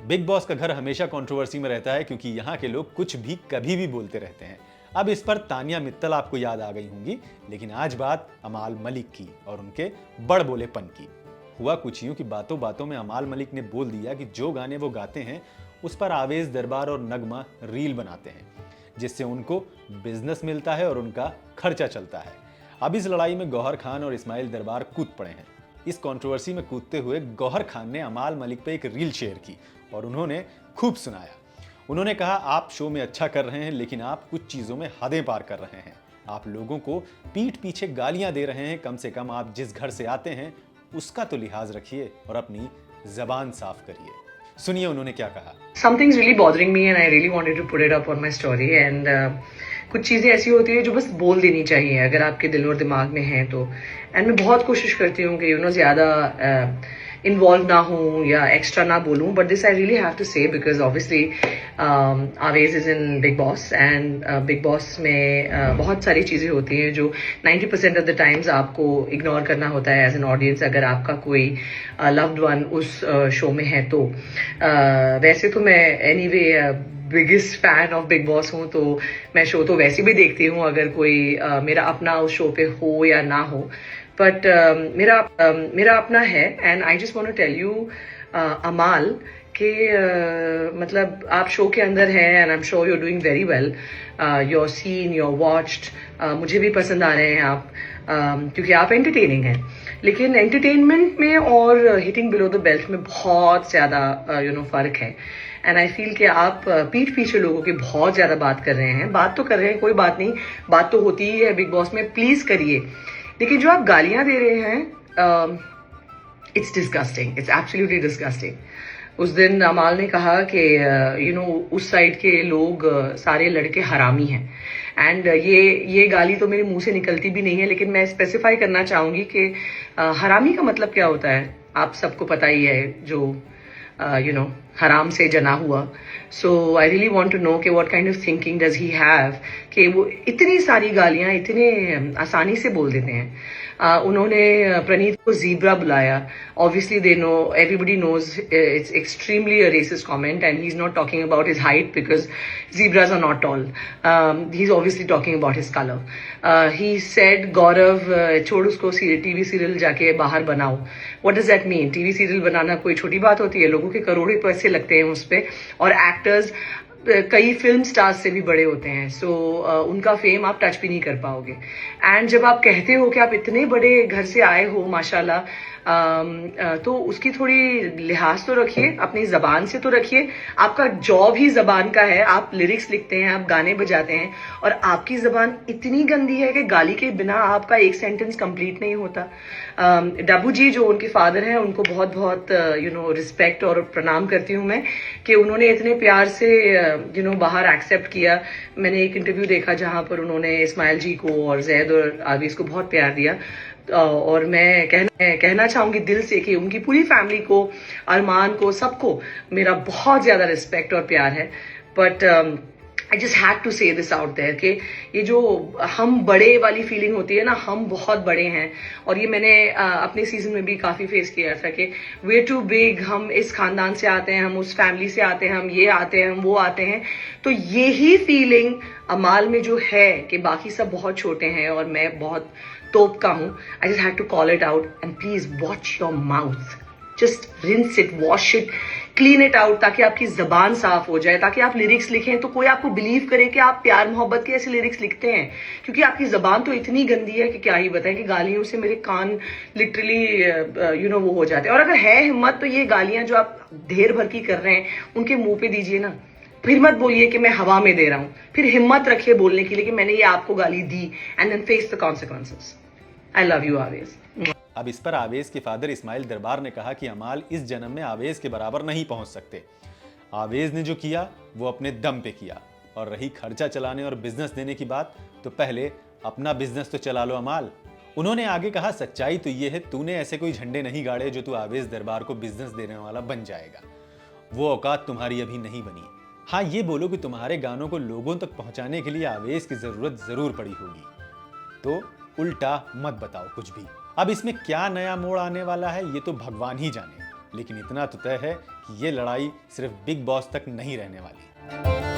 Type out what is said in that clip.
Big boss का घर हमेशा कंट्रोवर्सी में रहता है क्योंकि यहाँ के लोग कुछ भी कभी भी बोलते रहते हैं। अब इस पर तानिया मित्तल आपको याद आ गई होंगी, लेकिन आज बात अमाल मलिक की और उनके बड़ बोलेपन की। हुआ कुछ यूं कि बातों बातों में अमाल मलिक ने बोल दिया कि जो गाने वो गाते हैं उस पर आवेश दरबार और नगमा रील बनाते हैं, जिससे उनको बिजनेस मिलता है और उनका खर्चा चलता है। अब इस लड़ाई में गौहर खान और इस्माइल दरबार कूद पड़े हैं। इस कंट्रोवर्सी में कूदते हुए गौहर खान ने अमाल मलिक पे एक रील शेयर की और उन्होंने खूब सुनाया। उन्होंने कहा, आप शो में अच्छा कर रहे हैं लेकिन आप कुछ चीज़ों में हदें पार कर रहे हैं। आप लोगों को पीठ पीछे गालियां दे रहे हैं। कम से कम आप जिस घर से आते हैं उसका तो लिहाज रखिए और अपनी जबान साफ करिए। सुनिए उन्होंने क्या कहा। Something's really bothering me and I really wanted to put it up on my story and कुछ चीज़ें ऐसी होती है जो बस बोल देनी चाहिए अगर आपके दिल और दिमाग में है तो। एंड मैं बहुत कोशिश करती हूँ कि ज़्यादा इन्वॉल्व ना हूँ या एक्स्ट्रा ना बोलूँ, but this I really have to say because obviously Awez is in Bigg Boss and Bigg Boss में बहुत सारी चीज़ें होती हैं जो 90% ऑफ द टाइम्स आपको इग्नोर करना होता है एज एन ऑडियंस अगर आपका कोई लव्ड वन उस शो में है तो। वैसे तो मैं anyway biggest fan of big boss हूँ, तो मैं शो तो वैसे भी देखती हूँ अगर कोई मेरा अपना उस शो पे हो या ना हो, बट मेरा अपना है। And I just want to tell you Amaal कि मतलब आप शो के अंदर हैं and I am sure you are doing very well, you're seen you're watched, मुझे भी पसंद आ रहे हैं आप क्योंकि आप एंटरटेनिंग हैं। लेकिन एंटरटेनमेंट में और हिटिंग बिलो द बेल्ट में बहुत ज़्यादा फ़र्क है। एंड आई फील कि आप पीठ पीछे लोगों की बहुत ज़्यादा बात कर रहे हैं। बात तो कर रहे हैं, कोई बात नहीं, बात तो होती ही है बिग बॉस में, प्लीज़ करिए। लेकिन जो आप गालियाँ दे रहे हैं, it's disgusting, it's absolutely disgusting. उस दिन अमाल ने कहा कि उस साइड के लोग सारे लड़के हरामी हैं। एंड ये गाली तो मेरे मुंह से निकलती भी नहीं है, लेकिन मैं स्पेसिफाई करना चाहूँगी कि हरामी का मतलब क्या होता है आप सबको पता ही है, जो हराम से जना हुआ। So I really want to know कि what kind of thinking does he have कि वो इतनी सारी गालियाँ इतने आसानी से बोल देते हैं। उन्होंने प्रणीत को जीब्रा बुलाया। Obviously they know, everybody knows it's extremely a racist comment and he is not talking about his height because zebras are not tall, he is obviously talking about his colour. He said, Gaurav छोड़ उसको, TV serial जाके बाहर बनाओ। What does that mean? TV serial बनाना कोई छोटी बात होती है? लोगों के करोड़ों पैसे लगते हैं उस पर और एक्टर्स कई फिल्म स्टार्स से भी बड़े होते हैं। सो उनका फेम आप टच भी नहीं कर पाओगे। एंड जब आप कहते हो कि आप इतने बड़े घर से आए हो माशाल्लाह, तो उसकी थोड़ी लिहाज तो रखिए, अपनी जबान से तो रखिए। आपका जॉब ही जबान का है, आप लिरिक्स लिखते हैं, आप गाने बजाते हैं और आपकी जबान इतनी गंदी है कि गाली के बिना आपका एक सेंटेंस कंप्लीट नहीं होता। डब्बू जी जो उनके फादर हैं, उनको बहुत बहुत रिस्पेक्ट और प्रणाम करती हूँ मैं कि उन्होंने इतने प्यार से बाहर एक्सेप्ट किया। मैंने एक इंटरव्यू देखा जहां पर उन्होंने इस्माइल जी को और जैद और आवीज को बहुत प्यार दिया और मैं कहना चाहूंगी दिल से कि उनकी पूरी फैमिली को, अरमान को, सबको मेरा बहुत ज्यादा रिस्पेक्ट और प्यार है। But I just had to say this out there कि ये जो हम बड़े वाली फीलिंग होती है ना, हम बहुत बड़े हैं। और ये मैंने अपने सीजन में भी काफी फेस किया था कि वे टू बिग, हम इस खानदान से आते हैं, हम उस फैमिली से आते हैं, हम ये आते हैं, हम वो आते हैं। तो यही फीलिंग अमाल में जो है कि बाकी सब बहुत छोटे हैं और मैं बहुत तोप का हूं। I just had to call it out and please watch your mouth, just rinse it, wash it, clean it out, ताकि आपकी जबान साफ हो जाए, ताकि आप लिरिक्स लिखें तो कोई आपको बिलीव करे कि आप प्यार मोहब्बत के ऐसे लिरिक्स लिखते हैं। क्योंकि आपकी जबान तो इतनी गंदी है कि क्या ही बताएं, कि गालियों से मेरे कान लिटरली वो हो जाते हैं। और अगर है हिम्मत तो ये गालियां जो आप ढेर भर की कर रहे हैं उनके मुंह पे दीजिए ना, फिर मत बोलिए कि मैं हवा में दे रहा हूं। फिर हिम्मत रखिए बोलने के लिए कि मैंने ये आपको गाली दी, and then face the consequences. I love you Awez. अब इस पर आवेज के फादर इस्माइल दरबार ने कहा कि अमाल इस जन्म में आवेज के बराबर नहीं पहुंच सकते। आवेज ने जो किया वो अपने दम पे किया। और रही खर्चा चलाने और बिजनेस देने की बात, तो पहले अपना बिजनेस तो चला लो अमाल। उन्होंने आगे कहा, सच्चाई तो ये है तूने ऐसे कोई झंडे नहीं गाड़े जो तू आवेज दरबार को बिजनेस देने वाला बन जाएगा। वो औकात तुम्हारी अभी नहीं बनी। हाँ, ये बोलो कि तुम्हारे गानों को लोगों तक पहुंचाने के लिए आवेज की जरूरत जरूर पड़ी होगी, तो उल्टा मत बताओ कुछ भी। अब इसमें क्या नया मोड़ आने वाला है ये तो भगवान ही जाने। लेकिन इतना तो तय है कि ये लड़ाई सिर्फ बिग बॉस तक नहीं रहने वाली।